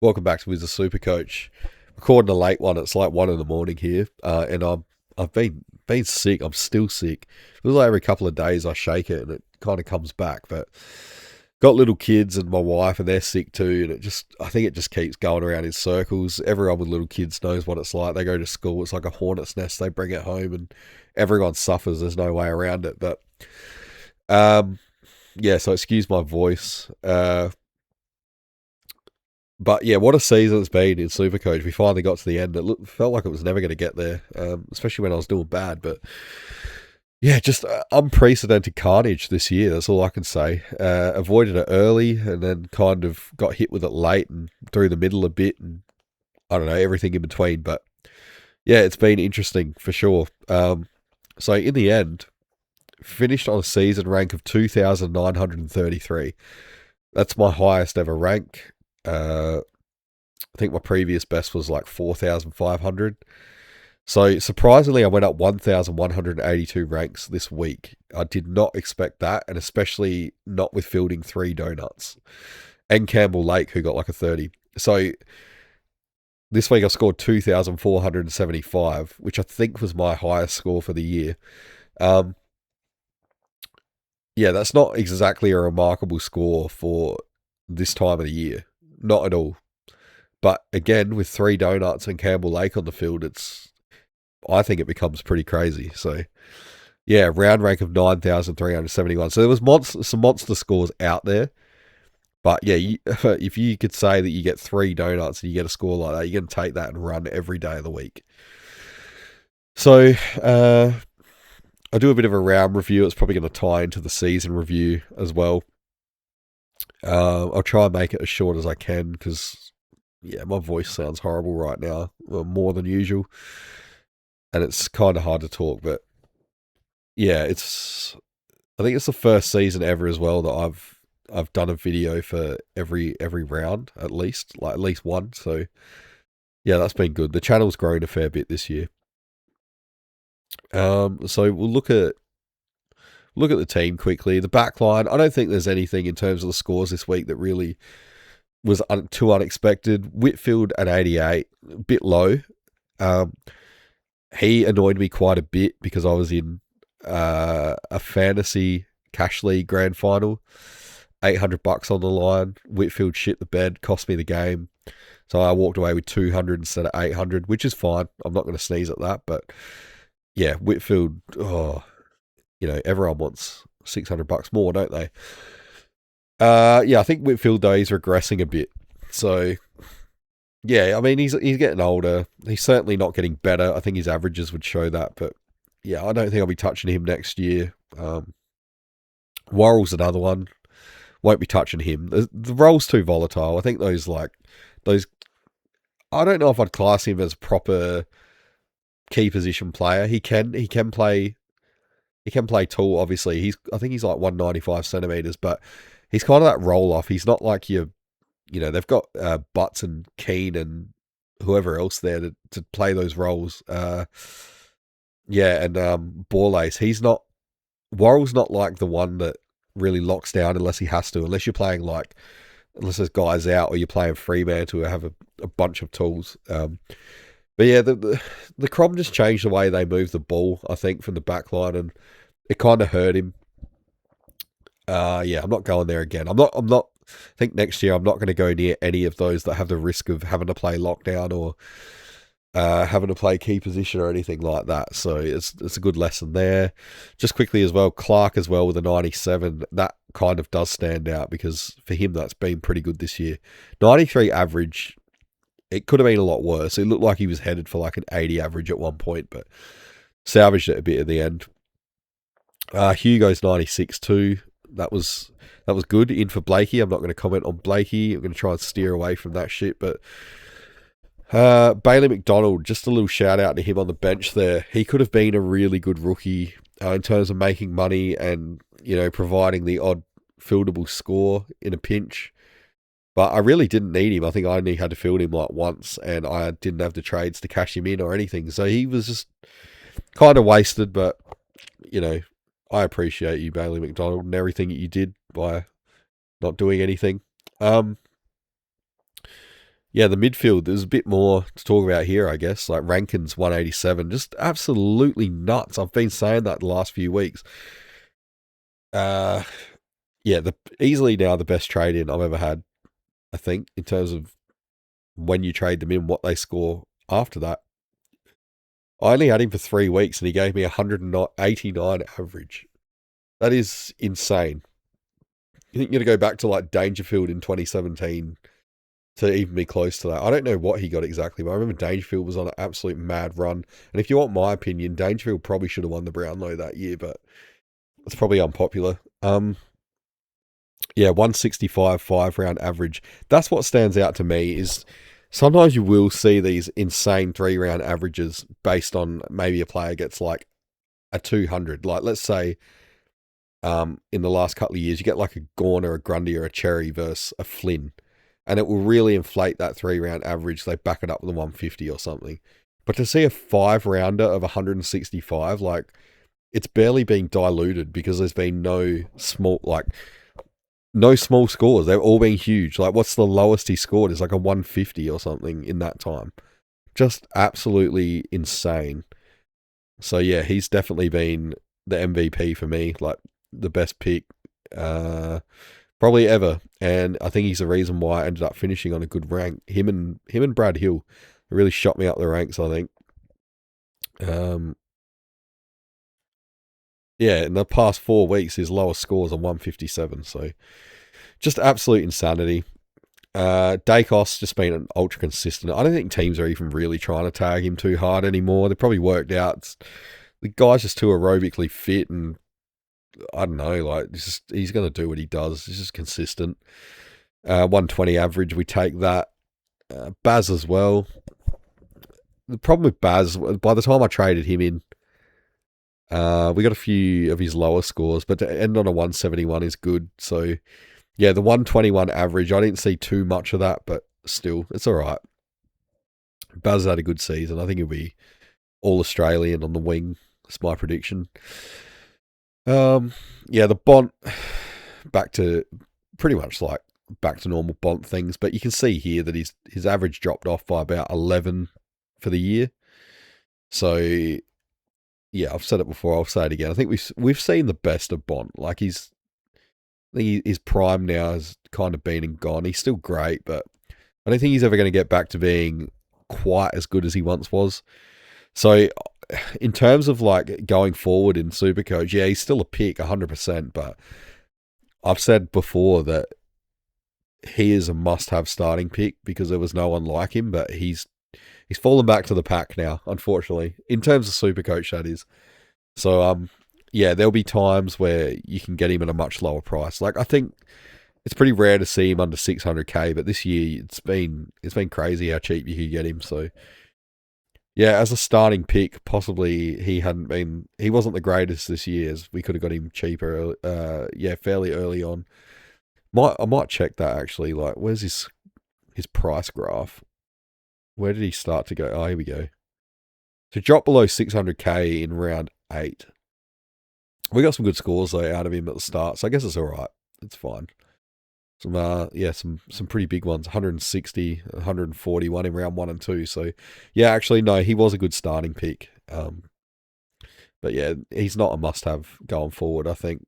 Welcome back to With the Supercoach. Recording a late one. It's like 1 a.m. here, and I've been sick. I'm still sick. It feels like every couple of days I shake it and it kind of comes back. But got little kids and my wife, and they're sick too. And I think it just keeps going around in circles. Everyone with little kids knows what it's like. They go to school. It's like a hornet's nest. They bring it home, and everyone suffers. There's no way around it. But yeah. So excuse my voice. But yeah, what a season it's been in Supercoach. We finally got to the end. Felt like it was never going to get there, especially when I was doing bad. But yeah, just unprecedented carnage this year. That's all I can say. Avoided it early and then kind of got hit with it late and through the middle a bit, and I don't know, everything in between. But yeah, it's been interesting for sure. So in the end, finished on a season rank of 2,933. That's my highest ever rank. I think my previous best was like 4,500. So surprisingly, I went up 1,182 ranks this week. I did not expect that, and especially not with fielding 3 donuts and Campbell Lake, who got like a 30. So this week I scored 2,475, which I think was my highest score for the year. Yeah, that's not exactly a remarkable score for this time of the year. Not at all. But again, with 3 donuts and Campbell Lake on the field, I think it becomes pretty crazy. So yeah, round rank of 9,371. So there was some monster scores out there. But yeah, if you could say that you get 3 donuts and you get a score like that, you're going to take that and run every day of the week. So I do a bit of a round review. It's probably going to tie into the season review as well. I'll try and make it as short as I can because, yeah, my voice sounds horrible right now, more than usual, and it's kind of hard to talk. But yeah, I think it's the first season ever as well that I've done a video for every round at least one. So yeah, that's been good. The channel's grown a fair bit this year. So we'll look at the team quickly. The backline, I don't think there's anything in terms of the scores this week that really was too unexpected. Whitfield at 88, a bit low. He annoyed me quite a bit because I was in a fantasy cash league grand final. $800 on the line. Whitfield shit the bed, cost me the game. So I walked away with 200 instead of 800, which is fine. I'm not going to sneeze at that, but yeah, Whitfield, everyone wants $600 more, don't they? Yeah, I think Whitfield though, he's regressing a bit. So yeah, I mean he's getting older. He's certainly not getting better. I think his averages would show that, but yeah, I don't think I'll be touching him next year. Worrell's another one. Won't be touching him. The role's too volatile. I think those. I don't know if I'd class him as a proper key position player. He can play. He can play tall. Obviously, I think he's like 195 centimeters, but he's kind of that roll off. He's not like they've got Butts and Keane and whoever else there to play those roles. Yeah, and Borlase. Worrell's not like the one that really locks down unless he has to, unless you're playing unless there's guys out or you're playing Fremantle who have a bunch of tools. But yeah, the Crom just changed the way they move the ball, I think, from the back line, and it kind of hurt him. Yeah, I'm not going there again. I think next year I'm not going to go near any of those that have the risk of having to play lockdown or having to play key position or anything like that. So it's a good lesson there. Just quickly as well, Clark as well with a 97. That kind of does stand out because for him that's been pretty good this year. 93 average. It could have been a lot worse. It looked like he was headed for like an 80 average at one point, but salvaged it a bit at the end. Hugo's 96 too. That was good. In for Blakey. I'm not going to comment on Blakey. I'm going to try and steer away from that shit, but Bailey McDonald, just a little shout out to him on the bench there. He could have been a really good rookie in terms of making money and, providing the odd fieldable score in a pinch. But I really didn't need him. I think I only had to field him like once and I didn't have the trades to cash him in or anything. So he was just kind of wasted, but, I appreciate you, Bailey McDonald, and everything that you did by not doing anything. Yeah, the midfield, there's a bit more to talk about here, I guess. Like Rankin's 187, just absolutely nuts. I've been saying that the last few weeks. Uh, yeah, easily now the best trade in I've ever had, I think, in terms of when you trade them in, what they score after that. I only had him for 3 weeks and he gave me 189 average. That is insane. You think you're going to go back to like Dangerfield in 2017 to even be close to that? I don't know what he got exactly, but I remember Dangerfield was on an absolute mad run. And if you want my opinion, Dangerfield probably should have won the Brownlow that year, but it's probably unpopular. Yeah, 165 5-round average. That's what stands out to me is sometimes you will see these insane 3-round averages based on maybe a player gets like a 200. Like let's say in the last couple of years, you get like a Gorner, a Grundy, or a Cherry versus a Flynn, and it will really inflate that 3-round average. They back it up with a 150 or something. But to see a 5-rounder of 165, like it's barely being diluted because there's been no small scores. They've all been huge. Like what's the lowest he scored is like a 150 or something in that time. Just absolutely insane. So yeah, he's definitely been the MVP for me. Like the best pick probably ever, and I think he's the reason why I ended up finishing on a good rank. Him and Brad Hill really shot me up the ranks, I think. Yeah, in the past 4 weeks his lowest scores are 157, so just absolute insanity. Dacos just been an ultra consistent. I don't think teams are even really trying to tag him too hard anymore. They probably worked out the guy's just too aerobically fit, and I don't know, like he's going to do what he does. He's just consistent. 120 average, we take that. Baz as well. The problem with Baz, by the time I traded him in, we got a few of his lower scores, but to end on a 171 is good. So yeah, the 121 average, I didn't see too much of that, but still, it's all right. Baz had a good season. I think he'll be all Australian on the wing. That's my prediction. Yeah, the Bont, back to pretty much like back to normal Bont things, but you can see here that his average dropped off by about 11 for the year. So yeah, I've said it before, I'll say it again. I think we've seen the best of Bont. Like I think his prime now has kind of been and gone. He's still great, but I don't think he's ever going to get back to being quite as good as he once was. So in terms of like going forward in Supercoach, yeah, he's still a pick 100%, but I've said before that he is a must-have starting pick because there was no one like him, but he's fallen back to the pack now, unfortunately, in terms of Supercoach, that is. So yeah, there'll be times where you can get him at a much lower price. Like I think it's pretty rare to see him under 600k, but this year it's been crazy how cheap you could get him. So yeah, as a starting pick, possibly he wasn't the greatest this year, as we could have got him cheaper. Yeah, fairly early on. I might check that actually. Like, where's his price graph? Where did he start to go? Oh, here we go. To drop below 600k in round 8. We got some good scores though out of him at the start, so I guess it's all right. It's fine. Some pretty big ones, 160, 141 in round 1 and 2. So yeah, actually no, he was a good starting pick. But yeah, he's not a must-have going forward, I think.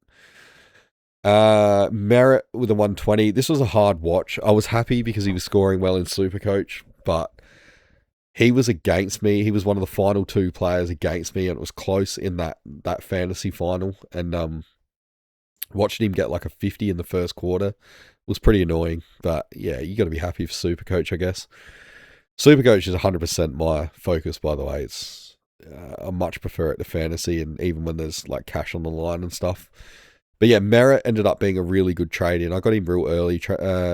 Merritt with a 120. This was a hard watch. I was happy because he was scoring well in Supercoach, but he was against me. He was one of the final 2 players against me, and it was close in that fantasy final. And watching him get like a 50 in the first quarter was pretty annoying. But yeah, you got to be happy for Supercoach, I guess. Supercoach is 100% my focus, by the way. It's I much prefer it to fantasy, and even when there's like cash on the line and stuff. But yeah, Merritt ended up being a really good trade in. I got him real early,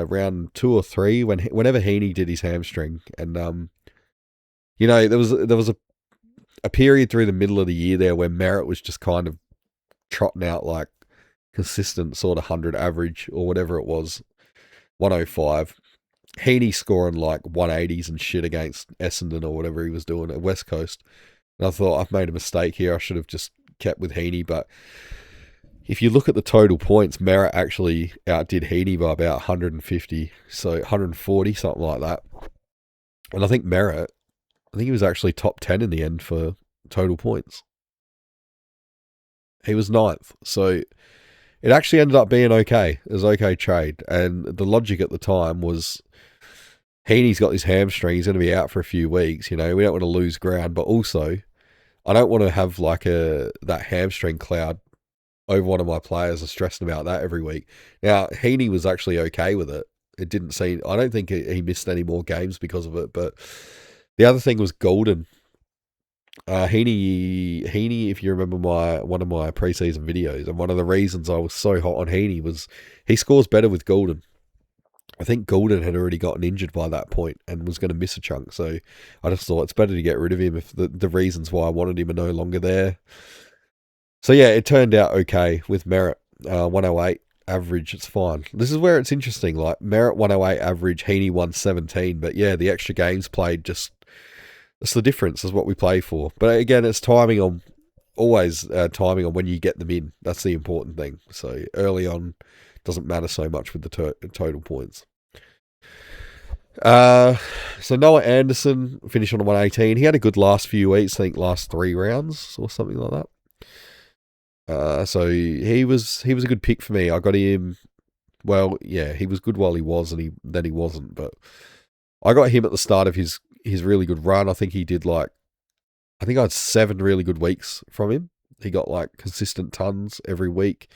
round 2 or 3, whenever Heaney did his hamstring, and you know, there was a period through the middle of the year there where Merritt was just kind of trotting out like consistent sort of 100 average or whatever it was, 105. Heaney scoring like 180s and shit against Essendon or whatever he was doing at West Coast. And I thought, I've made a mistake here. I should have just kept with Heaney. But if you look at the total points, Merritt actually outdid Heaney by about 150. So 140, something like that. And I think Merritt, I think he was actually top 10 in the end for total points. He was ninth. So it actually ended up being okay. It was okay trade. And the logic at the time was Heaney's got his hamstring. He's going to be out for a few weeks. You know, we don't want to lose ground, but also I don't want to have like that hamstring cloud over one of my players and stressing about that every week. Now, Heaney was actually okay with it. It didn't seem, I don't think he missed any more games because of it. But the other thing was Golden. Heaney, if you remember one of my preseason videos, and one of the reasons I was so hot on Heaney was he scores better with Golden. I think Golden had already gotten injured by that point and was going to miss a chunk. So I just thought it's better to get rid of him if the reasons why I wanted him are no longer there. So yeah, it turned out okay with Merritt. 108 average, it's fine. This is where it's interesting. Like Merritt 108 average, Heaney 117. But yeah, the extra games played that's the difference is what we play for. But again, it's timing on, always timing on when you get them in. That's the important thing. So early on doesn't matter so much with the total points. So Noah Anderson finished on a 118. He had a good last few weeks, I think last 3 rounds or something like that. So he was a good pick for me. I got him. Well, yeah, he was good while he was, and then he wasn't. But I got him at the start of his really good run. I think I had 7 really good weeks from him. He got like consistent tons every week.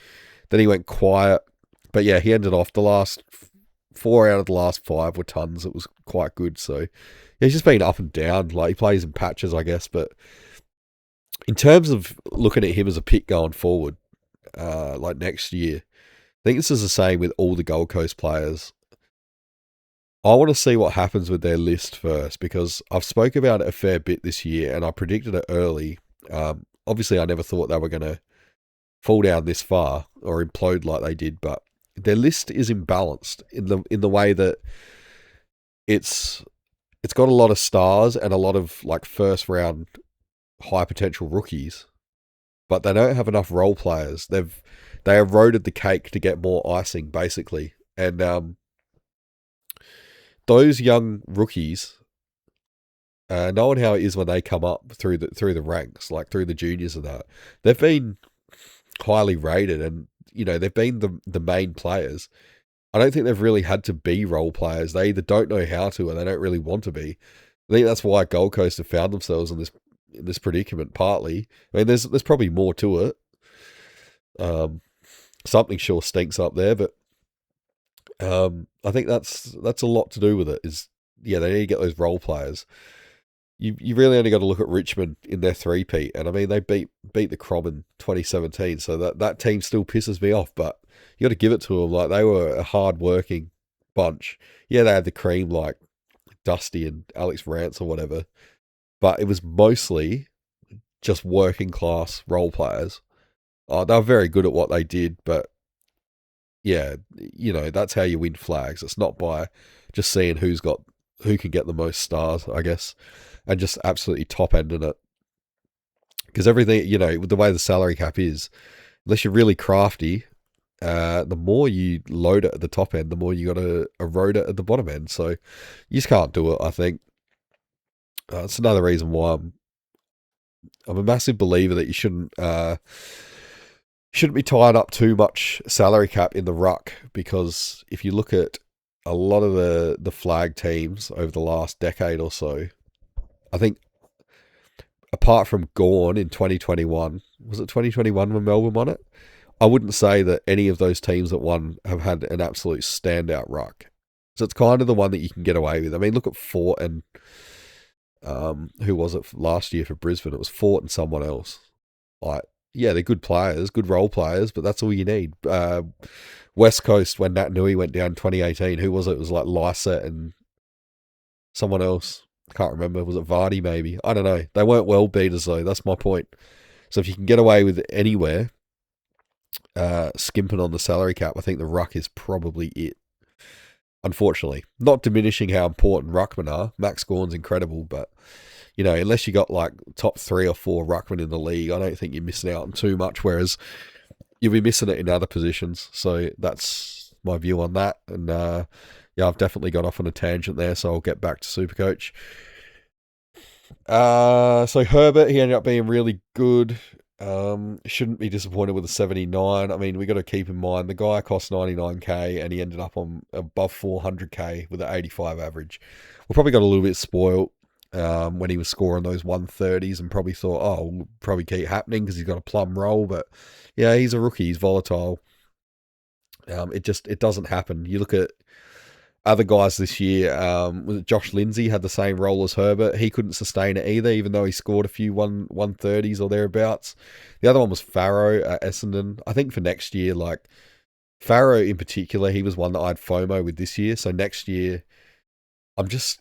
Then he went quiet. But yeah, he ended off the last 4 out of the last 5 were tons. It was quite good. So yeah, he's just been up and down. Like he plays in patches, I guess. But in terms of looking at him as a pick going forward, like next year, I think this is the same with all the Gold Coast players. I want to see what happens with their list first because I've spoke about it a fair bit this year and I predicted it early. Obviously, I never thought they were going to fall down this far or implode like they did, but their list is imbalanced in the way that it's got a lot of stars and a lot of like first round high potential rookies, but they don't have enough role players. They eroded the cake to get more icing basically, and those young rookies, knowing how it is when they come up through the ranks, like through the juniors and that, they've been highly rated, and you know they've been the main players. I don't think they've really had to be role players. They either don't know how to, or they don't really want to be. I think that's why Gold Coast have found themselves in this predicament. Partly, I mean, there's probably more to it. Something sure stinks up there, but I think that's a lot to do with it. Is yeah, they need to get those role players. You really only got to look at Richmond in their 3-peat, and I mean they beat the Crom in 2017, so that team still pisses me off. But you got to give it to them, like they were a hard working bunch. Yeah, they had the cream like Dusty and Alex Rance or whatever, but it was mostly just working class role players. They were very good at what they did, but yeah, you know that's how you win flags. It's not by just seeing who can get the most stars, I guess, and just absolutely top ending it. Because everything, you know, with the way the salary cap is, unless you're really crafty, the more you load it at the top end, the more you got to erode it at the bottom end. So you just can't do it, I think. It's another reason why I'm a massive believer that you shouldn't be tying up too much salary cap in the ruck, because if you look at a lot of the flag teams over the last decade or so, I think apart from Gorn in 2021, was it 2021 when Melbourne won it? I wouldn't say that any of those teams that won have had an absolute standout ruck. So it's kind of the one that you can get away with. I mean, look at Fort and who was it last year for Brisbane? It was Fort and someone else. Like, yeah, they're good players, good role players, but that's all you need. West Coast, when Nat Nui went down in 2018, who was it? It was like Lysett and someone else. I can't remember. Was it Vardy maybe? I don't know. They weren't well beaters though. That's my point. So if you can get away with it anywhere, skimping on the salary cap, I think the ruck is probably it. Unfortunately, not diminishing how important ruckmen are. Max Gawn's incredible, but you know, unless you got like top 3 or 4 ruckmen in the league, I don't think you're missing out on too much. Whereas you'll be missing it in other positions. So that's my view on that. And Yeah, I've definitely got off on a tangent there, so I'll get back to Supercoach. So Herbert, he ended up being really good. Shouldn't be disappointed with a 79. I mean, we got to keep in mind the guy cost 99k and he ended up on above 400k with an 85 average. We probably got a little bit spoiled when he was scoring those 130s and probably thought, oh, we'll probably keep happening because he's got a plum roll. But yeah, he's a rookie. He's volatile. It doesn't happen. You look at other guys this year, was it Josh Lindsay had the same role as Herbert. He couldn't sustain it either, even though he scored a few 130s or thereabouts. The other one was Farrow at Essendon. I think for next year, like Farrow in particular, he was one that I had FOMO with this year. So next year, I think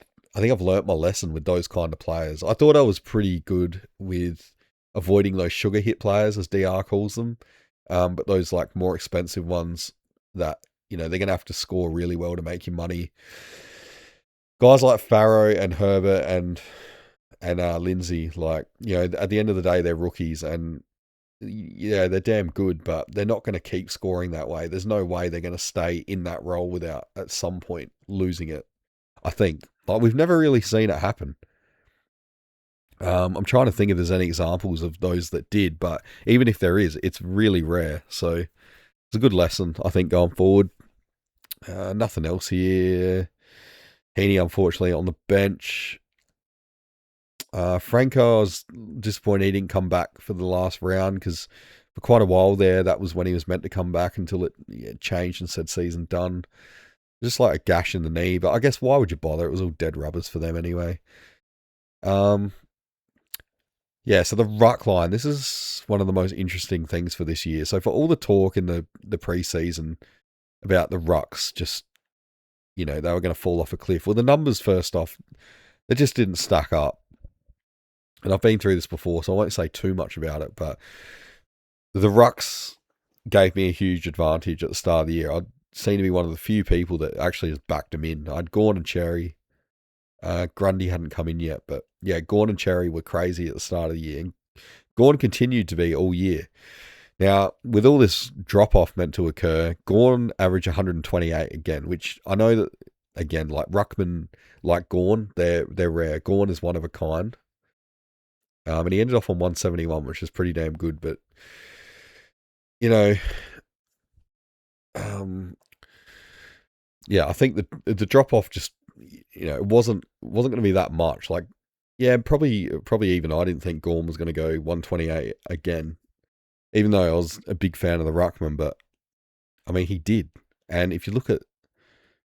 I've learnt my lesson with those kind of players. I thought I was pretty good with avoiding those sugar hit players, as DR calls them. But those like more expensive ones that, they're going to have to score really well to make you money. Guys like Farrow and Herbert and Lindsay, like, at the end of the day, they're rookies and, yeah, they're damn good, but they're not going to keep scoring that way. There's no way they're going to stay in that role without, at some point, losing it, I think. Like, we've never really seen it happen. I'm trying to think if there's any examples of those that did, but even if there is, it's really rare. So it's a good lesson, I think, going forward. Nothing else here. Heaney, unfortunately, on the bench. Franco, I was disappointed he didn't come back for the last round because for quite a while there, that was when he was meant to come back until it changed and said season done. Just like a gash in the knee, but I guess why would you bother? It was all dead rubbers for them anyway. Yeah, so the ruck line, this is one of the most interesting things for this year. So for all the talk in the pre-season about the rucks, just, they were going to fall off a cliff. Well, the numbers, first off, they just didn't stack up. And I've been through this before, so I won't say too much about it, but the rucks gave me a huge advantage at the start of the year. I seem to be one of the few people that actually just backed them in. I'd Gawn and Cherry. Grundy hadn't come in yet, but yeah, Gawn and Cherry were crazy at the start of the year. And Gawn continued to be all year. Now, with all this drop-off meant to occur, Gawn averaged 128 again, which I know that, again, like Ruckman, like Gawn, they're rare. Gawn is one of a kind. And he ended off on 171, which is pretty damn good, but, yeah, I think the drop-off just, it wasn't going to be that much. Like, yeah, probably even I didn't think Gawn was going to go 128 again, even though I was a big fan of the Ruckman, but I mean, he did. And if you look at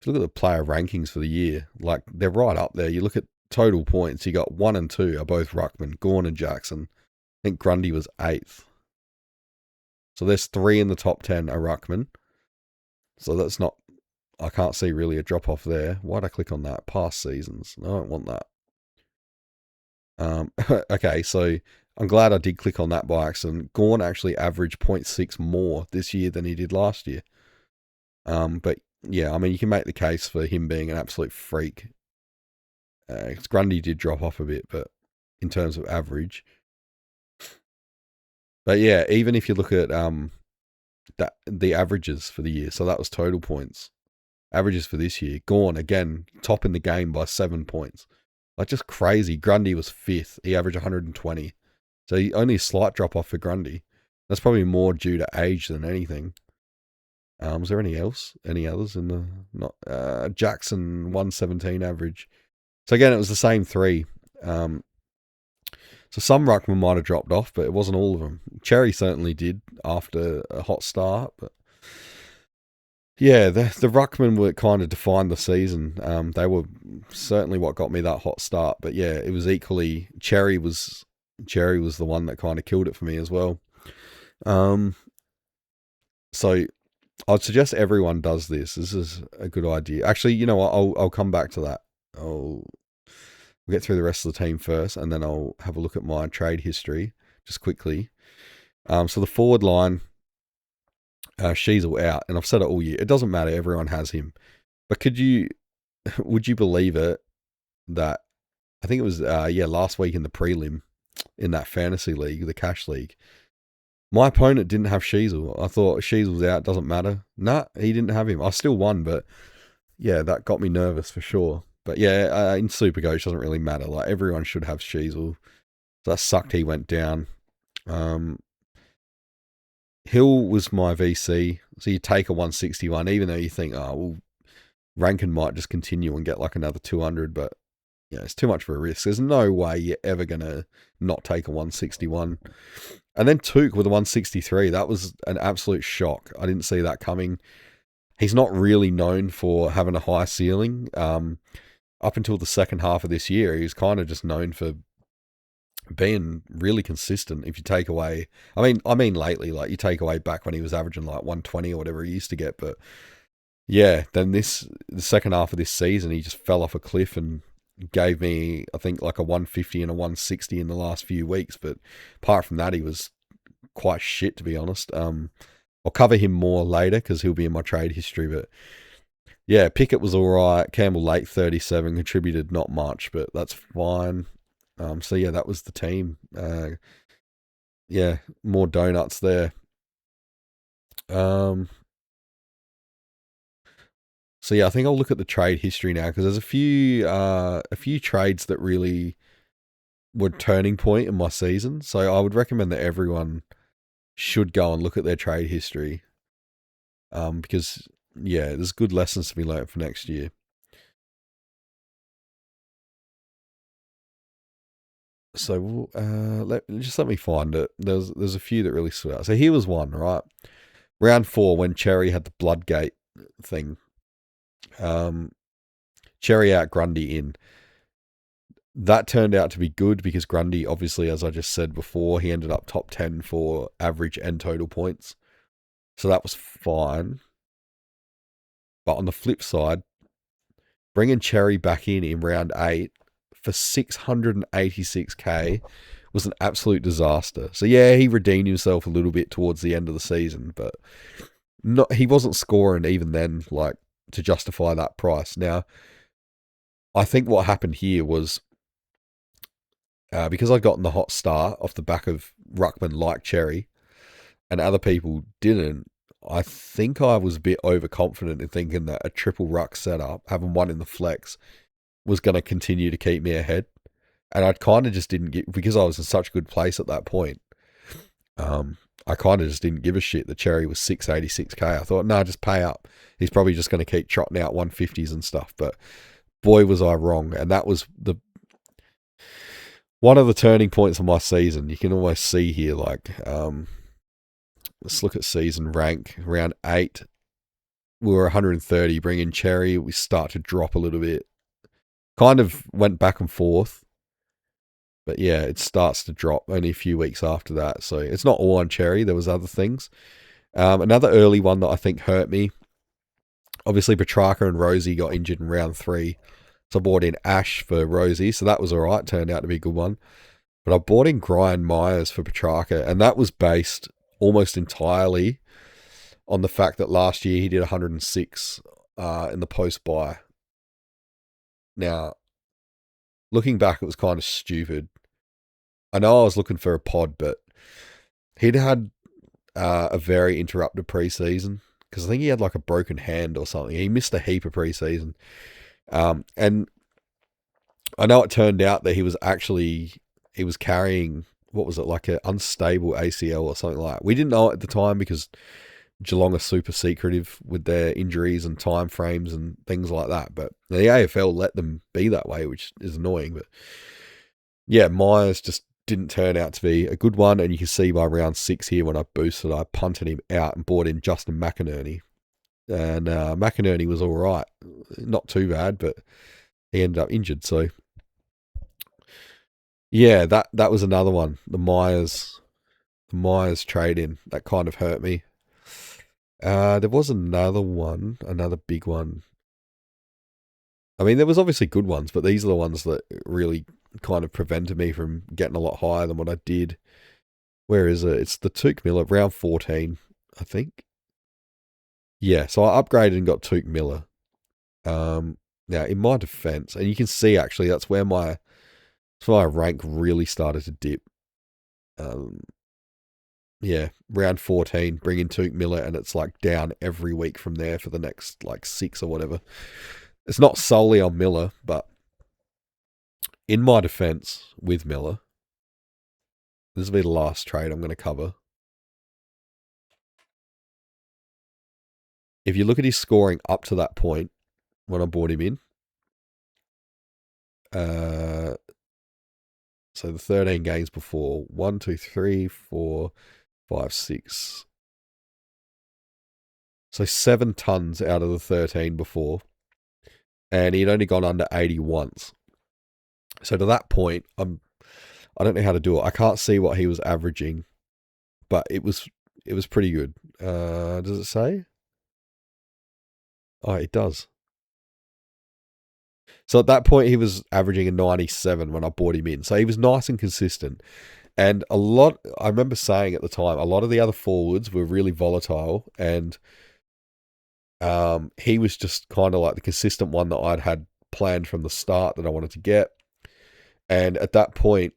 the player rankings for the year, like they're right up there. You look at total points, you got 1 and 2 are both Ruckman, Gawn and Jackson. I think Grundy was 8th. So there's 3 in the top 10 are Ruckman. So that's not, I can't see really a drop off there. Why'd I click on that? Past seasons. I don't want that. Okay, so I'm glad I did click on that by accident. Gawn actually averaged 0.6 more this year than he did last year. But yeah, I mean, you can make the case for him being an absolute freak. Grundy did drop off a bit, but in terms of average. But yeah, even if you look at the averages for the year, so that was total points. Averages for this year, Gawn again top in the game by 7 points. Like, just crazy. Grundy was 5th. He averaged 120. So only a slight drop off for Grundy. That's probably more due to age than anything. Was there any others in the not Jackson 117 average? So again, it was the same 3. So some ruckman might have dropped off, but it wasn't all of them. Cherry certainly did after a hot start, but yeah, the ruckman were kind of defined the season. They were certainly what got me that hot start. But yeah, it was equally Cherry was the one that kind of killed it for me as well. So I'd suggest everyone does this. This is a good idea. Actually, you know what? I'll come back to that. We'll get through the rest of the team first, and then I'll have a look at my trade history just quickly. So the forward line. Sheasel out, and I've said it all year. It doesn't matter. Everyone has him. But would you believe it that I think it was last week in the prelim in that fantasy league, the cash league, my opponent didn't have Sheasel. I thought Sheasel's out, doesn't matter. Nah, he didn't have him. I still won, but yeah, that got me nervous for sure. But yeah, in Supercoach doesn't really matter. Like everyone should have Sheasel. So that sucked. He went down. Um, Hill was my VC. So you take a 161, even though you think, oh, well, Rankin might just continue and get like another 200, but yeah, it's too much of a risk. There's no way you're ever gonna not take a 161. And then Took with a 163, that was an absolute shock. I didn't see that coming. He's not really known for having a high ceiling. Up until the second half of this year, he was kind of just known for being really consistent. If you take away, I mean lately, like you take away back when he was averaging like 120 or whatever he used to get, but yeah, then the second half of this season, he just fell off a cliff and gave me, I think, like a 150 and a 160 in the last few weeks. But apart from that, he was quite shit, to be honest. I'll cover him more later because he'll be in my trade history. But yeah, Pickett was all right. Campbell late 37 contributed not much, but that's fine. So yeah, that was the team. Yeah, more donuts there. So yeah, I think I'll look at the trade history now because there's a few trades that really were turning point in my season. So I would recommend that everyone should go and look at their trade history. Because yeah, there's good lessons to be learned for next year. So let me find it. There's a few that really stood out. So here was one, right? Round 4 when Cherry had the Bloodgate thing. Cherry out, Grundy in. That turned out to be good because Grundy, obviously, as I just said before, he ended up top 10 for average and total points. So that was fine. But on the flip side, bringing Cherry back in round 8 for 686k was an absolute disaster. So yeah, he redeemed himself a little bit towards the end of the season, but he wasn't scoring even then, like, to justify that price. Now, I think what happened here was because I'd gotten the hot start off the back of Ruckman like Cherry, and other people didn't. I think I was a bit overconfident in thinking that a triple ruck setup, having one in the flex, was going to continue to keep me ahead. And I kind of just didn't get, because I was in such a good place at that point. I kind of just didn't give a shit that Cherry was 686k. I thought, nah, just pay up. He's probably just going to keep trotting out 150s and stuff. But boy, was I wrong. And that was one of the turning points of my season. You can almost see here, like, let's look at season rank. Round 8, we were 130. Bring in Cherry, we start to drop a little bit. Kind of went back and forth. But yeah, it starts to drop only a few weeks after that. So it's not all on Cherry. There was other things. Another early one that I think hurt me. Obviously, Petrarca and Rosie got injured in round 3. So I bought in Ash for Rosie. So that was all right. Turned out to be a good one. But I bought in Brian Myers for Petrarca. And that was based almost entirely on the fact that last year he did 106 in the post-buy. Now, looking back, it was kind of stupid. I know I was looking for a pod, but he'd had a very interrupted preseason because I think he had like a broken hand or something. He missed a heap of preseason. And I know it turned out that he was carrying, what was it, like an unstable ACL or something like that. We didn't know it at the time because Geelong are super secretive with their injuries and time frames and things like that. But the AFL let them be that way, which is annoying. But yeah, Myers just didn't turn out to be a good one. And you can see by round 6 here when I boosted, I punted him out and bought in Justin McInerney. And McInerney was all right. Not too bad, but he ended up injured. So yeah, that was another one. The Myers trade-in. That kind of hurt me. There was another one, another big one. I mean, there was obviously good ones, but these are the ones that really kind of prevented me from getting a lot higher than what I did. Where is it? It's the Tuke Miller, round 14, I think. Yeah, so I upgraded and got Tuke Miller. Now, in my defense, and you can see actually that's where my rank really started to dip. yeah, round 14, bring in Tuke Miller, and it's like down every week from there for the next like 6 or whatever. It's not solely on Miller, but in my defense with Miller, this will be the last trade I'm going to cover. If you look at his scoring up to that point when I brought him in, so the 13 games before, 1, 2, 3, 4, 5, 6. So 7 tons out of the 13 before. And he'd only gone under 80 once. So to that point, I don't know how to do it. I can't see what he was averaging, but it was pretty good. Does it say? Oh, it does. So at that point, he was averaging a 97 when I brought him in. So he was nice and consistent. And I remember saying at the time, a lot of the other forwards were really volatile, and he was just kind of like the consistent one that I'd had planned from the start that I wanted to get. And at that point,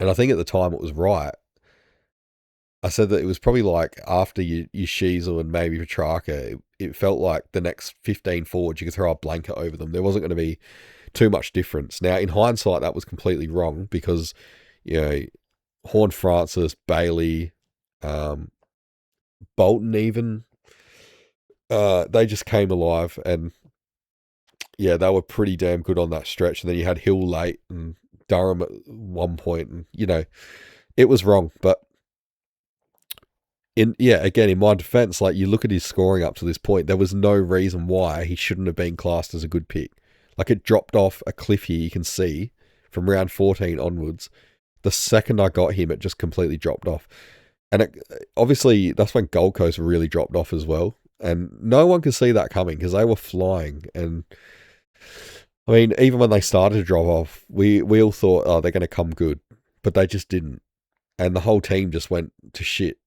and I think at the time it was right, I said that it was probably like after your Sheasel and maybe Petrarca, it felt like the next 15 forwards, you could throw a blanket over them. There wasn't going to be too much difference. Now, in hindsight, that was completely wrong because, Horn Francis, Bailey, Bolton even, they just came alive, and yeah, they were pretty damn good on that stretch. And then you had Hill late and Durham at one point, and it was wrong. But again, in my defense, like you look at his scoring up to this point, there was no reason why he shouldn't have been classed as a good pick. Like it dropped off a cliff here, you can see from round 14 onwards. The second I got him, it just completely dropped off. And obviously, that's when Gold Coast really dropped off as well. And no one could see that coming because they were flying. And I mean, even when they started to drop off, we all thought, oh, they're going to come good. But they just didn't. And the whole team just went to shit.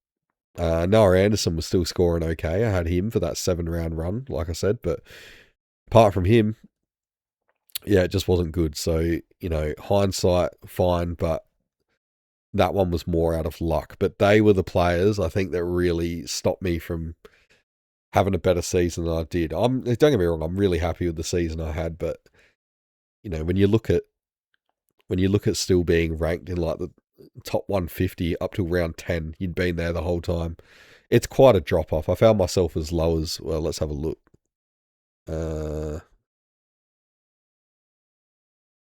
Noah Anderson was still scoring okay. I had him for that 7-round run, like I said. But apart from him, yeah, it just wasn't good. So, hindsight, fine. But that one was more out of luck. But they were the players, I think, that really stopped me from having a better season than I did. Don't get me wrong, I'm really happy with the season I had. But, when you look at still being ranked in like the top 150 up to round 10, you'd been there the whole time. It's quite a drop off. I found myself as low as, well, let's have a look.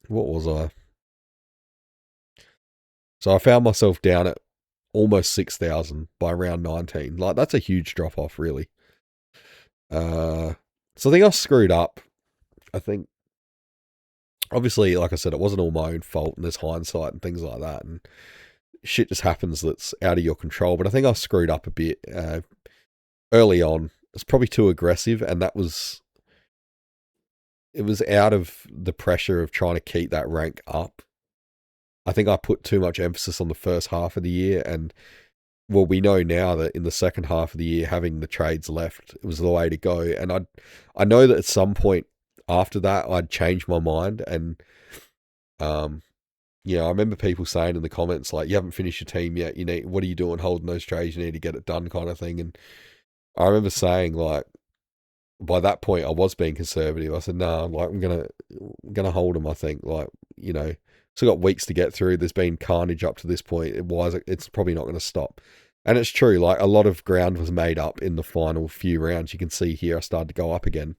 What was I? So I found myself down at almost 6,000 by round 19. Like, that's a huge drop off, really. So I think I screwed up. I think, obviously, like I said, it wasn't all my own fault, and there's hindsight and things like that, and shit just happens that's out of your control. But I think I screwed up a bit early on. It's probably too aggressive, and it was out of the pressure of trying to keep that rank up. I think I put too much emphasis on the first half of the year, and well, we know now that in the second half of the year, having the trades left, it was the way to go. And I know that at some point after that, I'd change my mind. And, I remember people saying in the comments, like, you haven't finished your team yet. What are you doing holding those trades? You need to get it done, kind of thing. And I remember saying, like, by that point, I was being conservative. I said, no, like, I'm gonna hold them. I think, like, still got weeks to get through. There's been carnage up to this point. It's probably not going to stop. And it's true, like a lot of ground was made up in the final few rounds. You can see here I started to go up again.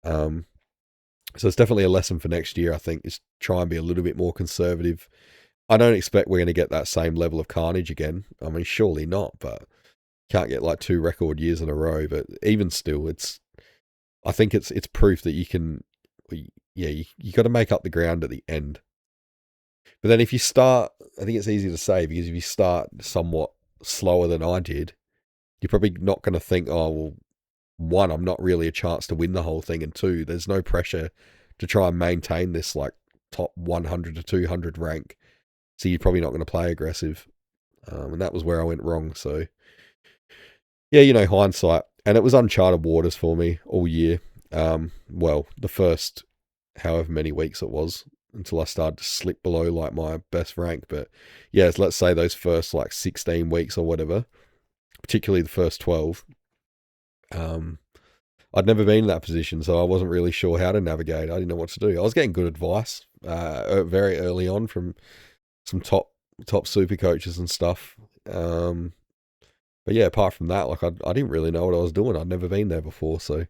So it's definitely a lesson for next year, I think, is try and be a little bit more conservative. I don't expect we're going to get that same level of carnage again. I mean, surely not, but can't get like 2 record years in a row. But even still, I think it's proof that you can, you got to make up the ground at the end. But then if you start, I think it's easy to say, because if you start somewhat slower than I did, you're probably not going to think, oh, well, 1, I'm not really a chance to win the whole thing, and 2, there's no pressure to try and maintain this like top 100 to 200 rank. So you're probably not going to play aggressive. And that was where I went wrong. So, yeah, hindsight. And it was uncharted waters for me all year. Well, the first however many weeks it was. until I started to slip below like my best rank. But yeah, let's say those first like 16 weeks or whatever, particularly the first 12, I'd never been in that position, so I wasn't really sure how to navigate. I didn't know what to do. I was getting good advice very early on from some top super coaches and stuff. But yeah, apart from that, like I didn't really know what I was doing. I'd never been there before, so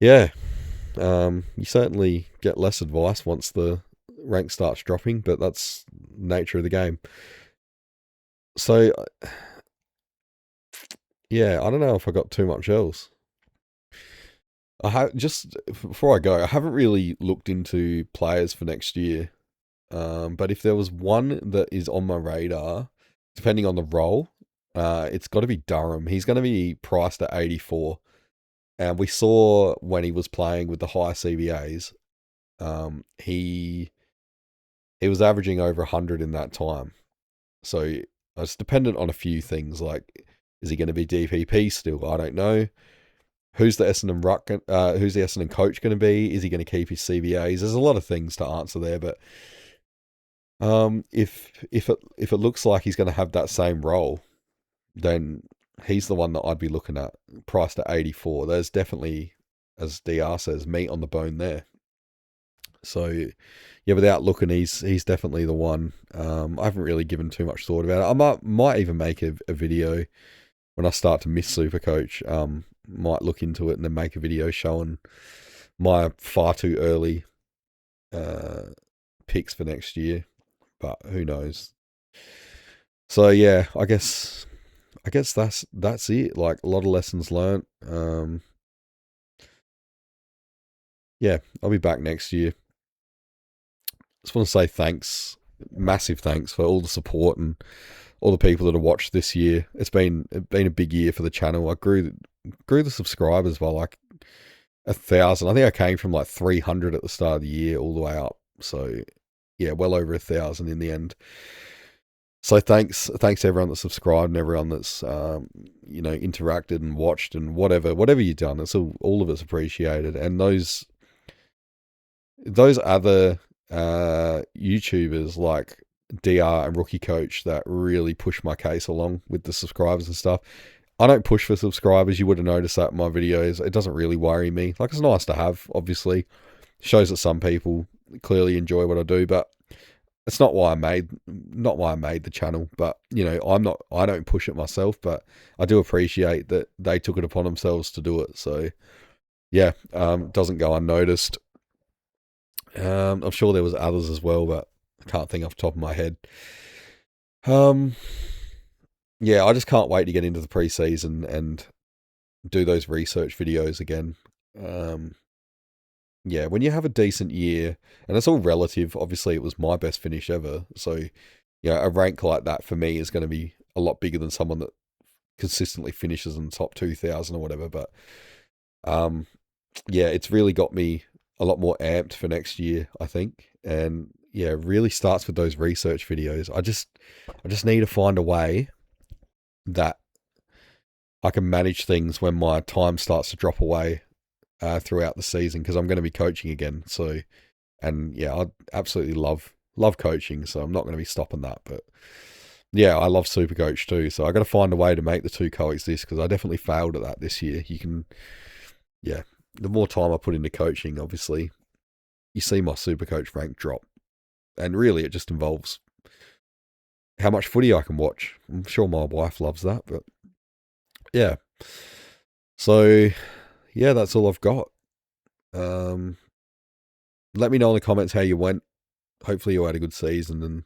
yeah. You certainly get less advice once the rank starts dropping, but that's nature of the game. So yeah, I don't know if I got too much else. Just before I go, I haven't really looked into players for next year. But if there was one that is on my radar, depending on the role, it's got to be Durham. He's going to be priced at 84. And we saw when he was playing with the high CBAs, he was averaging over 100 in that time. So it's dependent on a few things, like, is he going to be DPP still? I don't know. Who's the Essendon ruck? Who's the Essendon coach going to be? Is he going to keep his CBAs? There's a lot of things to answer there, but if it looks like he's going to have that same role, then he's the one that I'd be looking at, priced at 84. There's definitely, as DR says, meat on the bone there. So yeah, without looking, he's definitely the one. I haven't really given too much thought about it. I might even make a video when I start to miss Supercoach. Might look into it and then make a video showing my far too early picks for next year. But who knows? So yeah, I guess that's it. Like, a lot of lessons learned. Yeah, I'll be back next year. Just want to say thanks, massive thanks for all the support and all the people that have watched this year. It's been a big year for the channel. I grew the subscribers by like 1,000. I think I came from like 300 at the start of the year all the way up. So yeah, well over 1,000 in the end. So thanks to everyone that subscribed and everyone that's interacted and watched and whatever you've done. It's all of it's appreciated. And those other YouTubers like DR and Rookie Coach that really push my case along with the subscribers and stuff. I don't push for subscribers. You would have noticed that in my videos. It doesn't really worry me. Like, it's nice to have, obviously. Shows that some people clearly enjoy what I do, but it's not why I made the channel. But I don't push it myself, but I do appreciate that they took it upon themselves to do it. So yeah, it doesn't go unnoticed. I'm sure there was others as well, but I can't think off the top of my head. Yeah, I just can't wait to get into the preseason and do those research videos again. Yeah, when you have a decent year, and it's all relative. Obviously, it was my best finish ever, so a rank like that for me is going to be a lot bigger than someone that consistently finishes in the top 2,000 or whatever. But yeah, it's really got me a lot more amped for next year, I think. And yeah, it really starts with those research videos. I just need to find a way that I can manage things when my time starts to drop away throughout the season, because I'm going to be coaching again. So, and yeah, I absolutely love coaching, so I'm not going to be stopping that. But yeah, I love Supercoach too. So I got to find a way to make the two coexist, because I definitely failed at that this year. The more time I put into coaching, obviously, you see my Supercoach rank drop. And really, it just involves how much footy I can watch. I'm sure my wife loves that, but yeah. So, yeah, that's all I've got. Let me know in the comments how you went. Hopefully you had a good season. And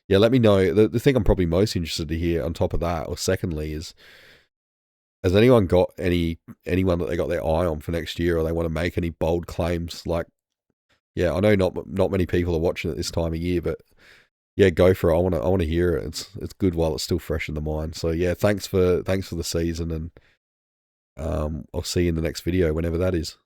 yeah, let me know. The thing I'm probably most interested to hear on top of that, or secondly, is, has anyone got anyone that they got their eye on for next year, or they want to make any bold claims? Like, yeah, I know not many people are watching it this time of year, but yeah, go for it. I want to hear it. It's good while it's still fresh in the mind. So yeah, thanks for the season, and I'll see you in the next video whenever that is.